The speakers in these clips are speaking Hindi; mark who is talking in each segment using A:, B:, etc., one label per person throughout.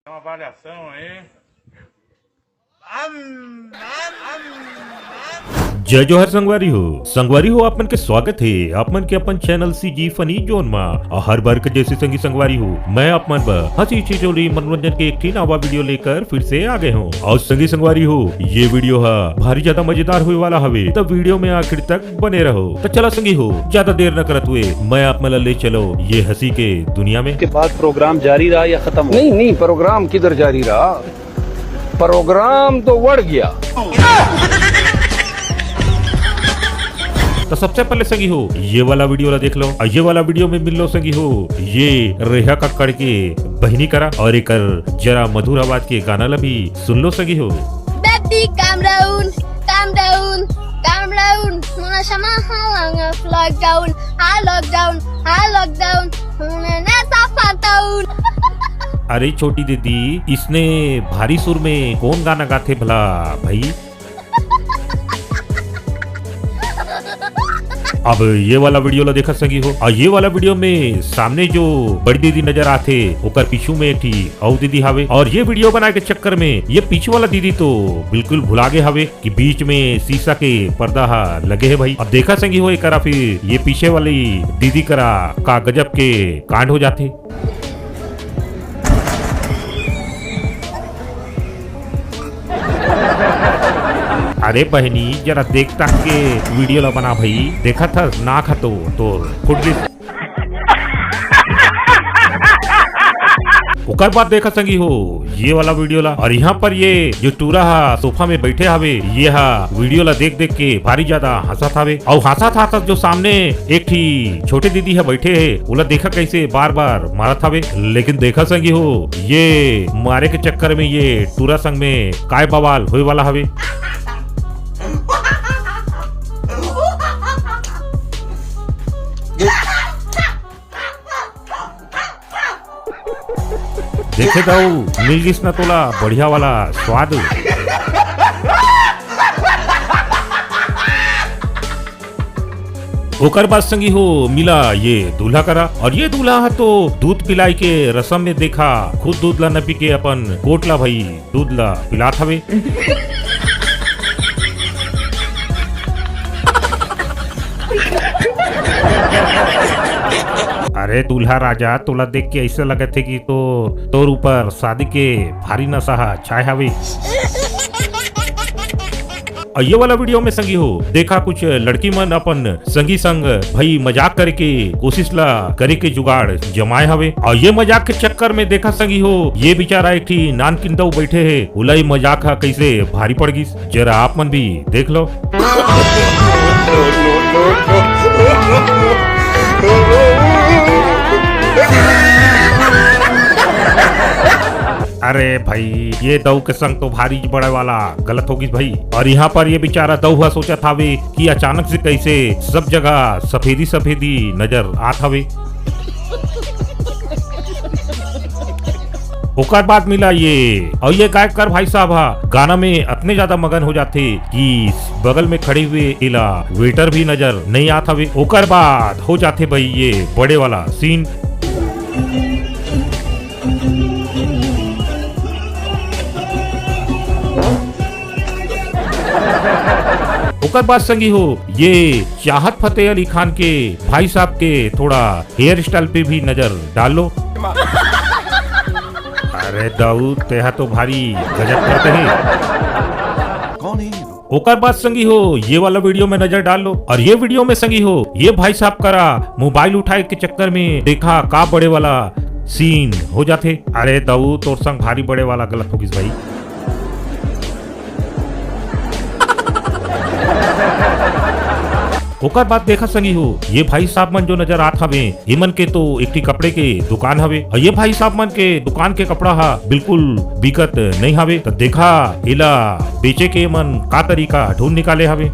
A: É uma avaliação aí.
B: जय जोहर संगवारी हो अपन के स्वागत है अपन के अपन चैनल सीजी फनी जोन मा और हर बार के जैसे संगवारी हो मैं अपन हंसी चिचोली मनोरंजन के एक नवा वीडियो लेकर फिर से आ गए हूँ। और संगवारी हो ये वीडियो है भारी ज्यादा मजेदार हुए वाला हवे, तो वीडियो में आखिर तक बने रहो। तो चला संगी हो ज्यादा देर न करत हुए मैं आप मला ले चलो ये हंसी के दुनिया में।
C: के बाद प्रोग्राम जारी रहा या खत्म?
D: नहीं प्रोग्राम किधर जारी रहा, प्रोग्राम तो बढ़ गया।
B: तो सबसे पहले संगी हो ये वाला वीडियो ला देख लो और ये वाला वीडियो में मिल लो संगी हो ये रेहा कक्कड़ के बहनी करा और एक जरा मधुर आवाज के गाना ला भी सुन लो संगी हो।
E: Baby, calm down, calm down, calm down. Muna sama halang lockdown, lockdown, lockdown. Muna nasa fatown.
B: अरे छोटी दीदी इसने भारी सुर में कौन गाना गाते भला भाई? अब ये वाला वीडियो ला देखा सकी हो और ये वाला वीडियो में सामने जो बड़ी दीदी नजर आते ओकर पीछू में एक थी औ दीदी हावे और ये वीडियो बनाए के चक्कर में ये पीछे वाला दीदी तो बिल्कुल भुला गए हावे कि बीच में शीशा के पर्दा लगे है भाई। अब देखा संगी हो एक फिर ये पीछे वाली दीदी करा का गजब के कांड हो जाते। अरे बहनी जरा देख तक के वीडियो ला बना भाई, देखा था ना खतो तो खुद ओकर बाद देखा संगी हो ये वाला वीडियो ला और यहाँ पर ये जो टूरा सोफा में बैठे हवे ये वीडियो ला देख देख के भारी ज्यादा हंसत हवे और हंसत जो सामने एक थी छोटे दीदी है बैठे है उला देखा कैसे बार बार मारत हवे। लेकिन देखा संगी हो ये मारे के चक्कर में ये टूरा संग में काय बवाल होए वाला हवे। देखे दाऊ मिल गिस ना तोला बढ़िया वाला स्वाद। ओकर बाद संगी हो मिला ये दूल्हा करा और ये दूल्हा तो दूध पिलाई के रसम में देखा खुद दूध ला न पी के अपन कोटला भाई दूध ला पिलात हवे। अरे दूल्हा राजा तोला देख के ऐसा लगा थे कि तो तोर ऊपर शादी के भारी नशा छाए हवे। और ये वाला वीडियो में संगी हो देखा कुछ लड़की मन अपन संगी संग भाई मजाक करके कोशिश ला करे के जुगाड़ जमाए हवे और ये मजाक के चक्कर में देखा संगी हो ये बेचारा एक थी नान किंदऊ बैठे है उलाई मजाक कैसे भारी पड़ गई जरा आप मन भी देख लो। अरे भाई ये दऊ के संग तो भारी बड़े वाला गलत होगी भाई। और यहाँ पर ये बेचारा दऊ सोचा था वे कि अचानक से कैसे सब जगह सफेदी सफेदी नजर आत हवे। ओकर बाद मिला ये और ये गायक कर भाई साहब गाना में इतने ज्यादा मगन हो जाते कि बगल में खड़े हुए इला वेटर भी नजर नहीं आता हवे। ओकर बाद हो जाते भाई ये बड़े वाला सीन। ओकर बाद संगी हो ये चाहत फतेह अली खान के भाई साहब के थोड़ा हेयर स्टाइल पे भी नजर डालो। अरे दाऊद तेहा तो भारी गजब करते हैं।
C: कौन है?
B: ओकर बाद संगी हो ये वाला वीडियो में नजर डाल लो और ये वीडियो में संगी हो ये भाई साहब करा मोबाइल उठाए के चक्कर में देखा का बड़े वाला सीन हो जाते। अरे दाऊद तोर संग भारी बड़े वाला गलत होगी भाई। ओकर बाद देखा संगी हो ये भाई साहब मन जो नजर आत हवे इमन के तो एक कपड़े के दुकान हवे और ये भाई साहब मन के दुकान के कपड़ा बिल्कुल बिकत नहीं हवे। तो देखा इला बेचे के मन का तरीका ढूंढ निकाले हवे।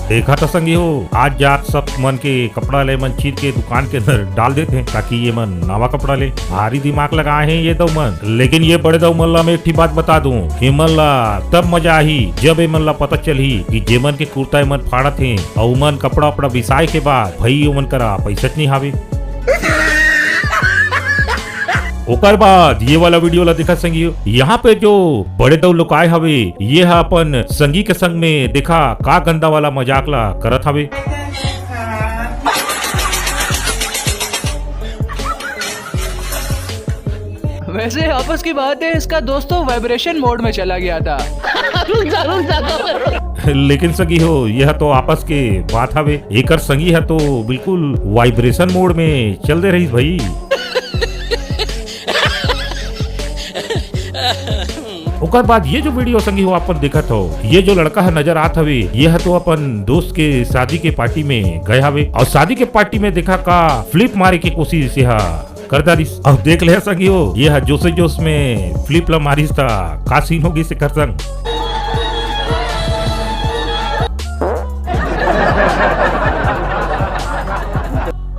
B: देखा तो संगी हो, आज जात सब मन के कपड़ा ले मन चीर के दुकान के अंदर डाल देते हैं ताकि ये मन नवा कपड़ा ले। भारी दिमाग लगाए हैं ये दो मन। लेकिन ये बड़े दो मन ला मैं एक ठीक बात बता दूं कि मन ला तब मजा आई जब ये मन ला पता चली कि जे मन के कुर्ता मन फाड़त है और मन कपड़ा उपड़ा बिसाए के बाद भाई मन करा पैसा नहीं हावे। ओकर बाद ये वाला वीडियो ला देखा संगी, यहाँ पे जो बड़े दो लोग आए हवे ये हा अपन संगी के संग में देखा का गंदा वाला मजाक ला करत हवे।
A: वैसे आपस की बात है, इसका दोस्तों वाइब्रेशन मोड में चला गया था।
B: लेकिन संगी हो यह तो आपस के बात हवे, एकर संगी है तो बिल्कुल वाइब्रेशन मोड में चल दे रही भाई। ओकर बाद ये जो वीडियो संगी हो अपन देखत हो, ये जो लड़का है नजर आत हवे ये है तो अपन दोस्त के शादी के पार्टी में गए हवे और शादी के पार्टी में देखा का फ्लिप मारे की कोशिश यह कर दारिस। अब देख ले संगी हो यह जोश जोश में फ्लिप ला मारिस था का सीन होगी से कर संग।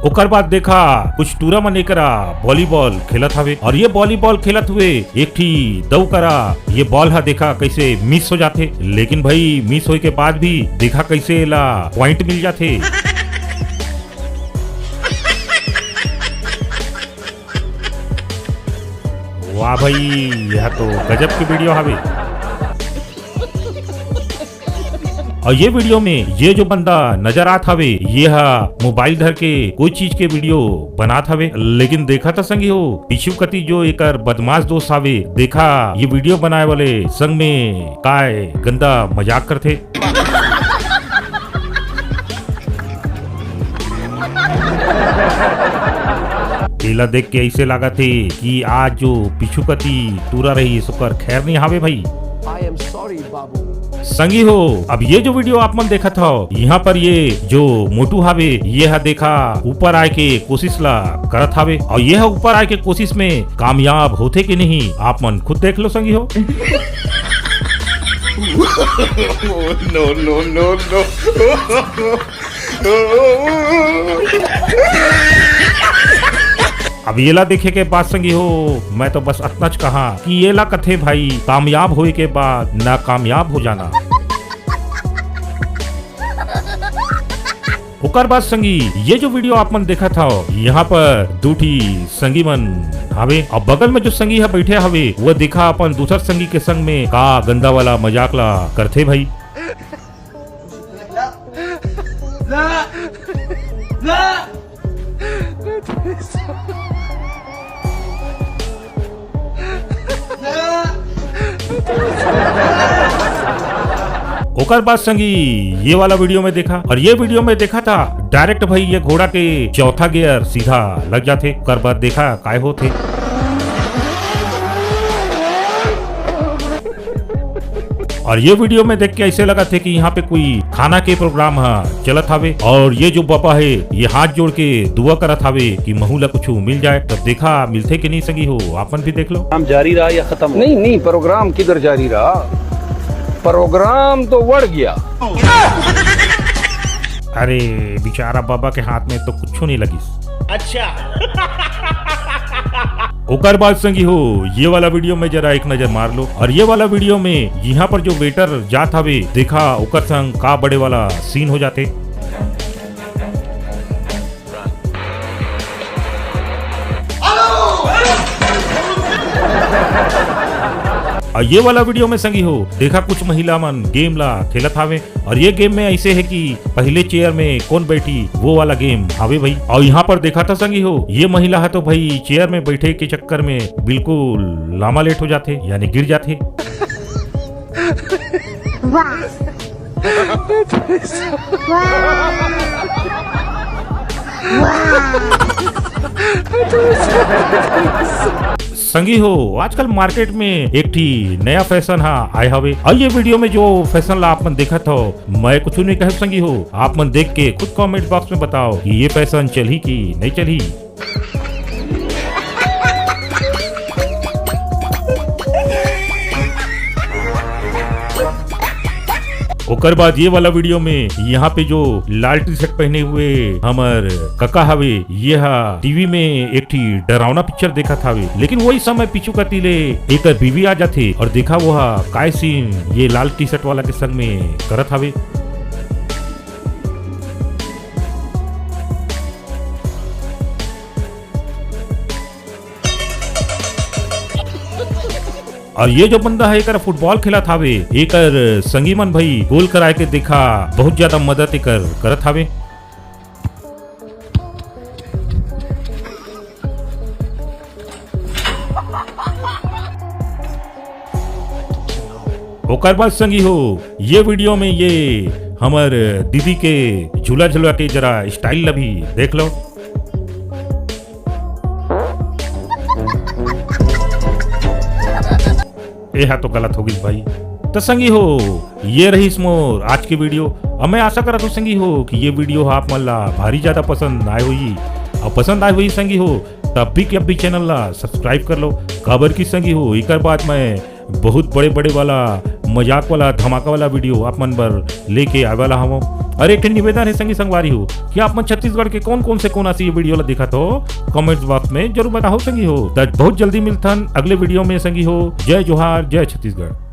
B: ओकर बाद देखा कुछ टूरा मन करा वॉलीबॉल खेलत हवे और ये वॉलीबॉल खेलत हुए एक ठी दौ करा ये बॉल हा देखा कैसे मिस हो जाते, लेकिन भाई मिस होए के बाद भी देखा कैसे ला पॉइंट मिल जाते। वाह भाई यह तो गजब की वीडियो हवे। और ये वीडियो में ये जो बंदा नजर आत हवे ये मोबाइल धर के कोई चीज के वीडियो बनात हवे, लेकिन देखा था संगी हो पीछू कती जो एकर बदमाश दोस्त हवे देखा ये वीडियो बनाए वाले संग में काय गंदा मजाक करते। केला देख के ऐसे लगा थे कि आज जो पीछू कती टूरा रही सुकर खैर नहीं हावे भाई। संगी हो अब ये जो वीडियो आप मन देखा था यहाँ पर ये जो मोटू हावे ये है देखा ऊपर आए के कोशिश ला करत हावे और ये ऊपर आए के कोशिश में कामयाब होते कि नहीं आप मन खुद देख लो संगी हो।
F: no, no, no, no.
B: अब ये ला देखे के बाद संगी हो मैं तो बस इतना कहा कि ये ला कथे भाई कामयाब होए के बाद नाकामयाब हो जाना। ओकर बाद संगी ये जो वीडियो आप मन देखा था यहाँ पर दूठी संगी मन हवे और बगल में जो संगी है बैठे हवे वो देखा अपन दूसर संगी के संग में का गंदा वाला मजाक ला करते भाई। ओकर बाद संगी ये वाला वीडियो में देखा और ये वीडियो में देखा था डायरेक्ट भाई ये घोड़ा के चौथा गियर सीधा लग जाते। ओकर बाद देखा काय होते और ये वीडियो में देख के ऐसे लगा थे कि यहाँ पे कोई खाना के प्रोग्राम चलत हावे और ये जो बाबा है ये हाथ जोड़ के दुआ करत हावे कि महू ला कुछ मिल जाए। तब देखा मिलते कि नहीं संगी हो आपन भी देख लो।
C: काम जारी रहा या खत्म हो?
D: नहीं प्रोग्राम किधर जारी रहा, प्रोग्राम तो बढ़ गया।
B: अरे बेचारा बाबा के हाथ में तो कुछ नहीं लगी। ओकर बाद संगी हो ये वाला वीडियो में जरा एक नजर मार लो और ये वाला वीडियो में यहाँ पर जो वेटर जात हवे देखा ओकर संग का बड़े वाला सीन हो जाते। और ये वाला वीडियो में संगी हो देखा कुछ महिला मन गेम ला खेलत हावे और ये गेम में ऐसे है कि पहले चेयर में कौन बैठी वो वाला गेम हावे भाई। और यहाँ पर देखा था संगी हो ये महिला है तो भाई चेयर में बैठे के चक्कर में बिल्कुल लामा लेट हो जाते यानी गिर जाते। संगी हो आजकल मार्केट में एक ठी नया फैशन आया हवे और ये वीडियो में जो फैशन ला आप मन देखा था मैं कुछ नहीं कह संगी हो आप मन देख के खुद कमेंट बॉक्स में बताओ कि ये फैशन चली कि नहीं चली। ओकर बाद ये वाला वीडियो में यहाँ पे जो लाल टी शर्ट पहने हुए हमर कका हवे ये टीवी में एक ठी डरावना पिक्चर देखा था, लेकिन वही समय पीछू कतीले एक बीवी आ जाथे और देखा वो काय सीन ये लाल टी शर्ट वाला के संग में करत हवे। और ये जो बंदा है एकर फुटबॉल खेला थावे एकर संगी मन भाई गोल कराए के देखा बहुत ज्यादा मदद एकर करत हावे। ओकर बाद संगी हो ये वीडियो में ये हमर दीदी के झूला झूला के जरा स्टाइल भी देख लो। यह तो गलत हो गई भाई। तो संगी हो ये रही मोर आज की वीडियो। अब मैं आशा करता हूँ संगी हो कि ये वीडियो आप मन ला भारी ज्यादा पसंद आए हुई और पसंद आए हुई संगी हो तब भी कि अब भी चैनल ला सब्सक्राइब कर लो। खबर की संगी हो एक बाद मैं बहुत बड़े बड़े वाला मजाक वाला धमाका वाला वीडियो आप मन पर लेके आए वाला हूँ। और एक निवेदन है संगी संगवारी हो कि आप मन छत्तीसगढ़ के कौन कौन से कोना से ये वीडियो ला देखा तो कमेंट्स बॉक्स में जरूर बताओ संगी हो। बहुत जल्दी मिलथन अगले वीडियो में संगी हो। जय जोहार, जय छत्तीसगढ़।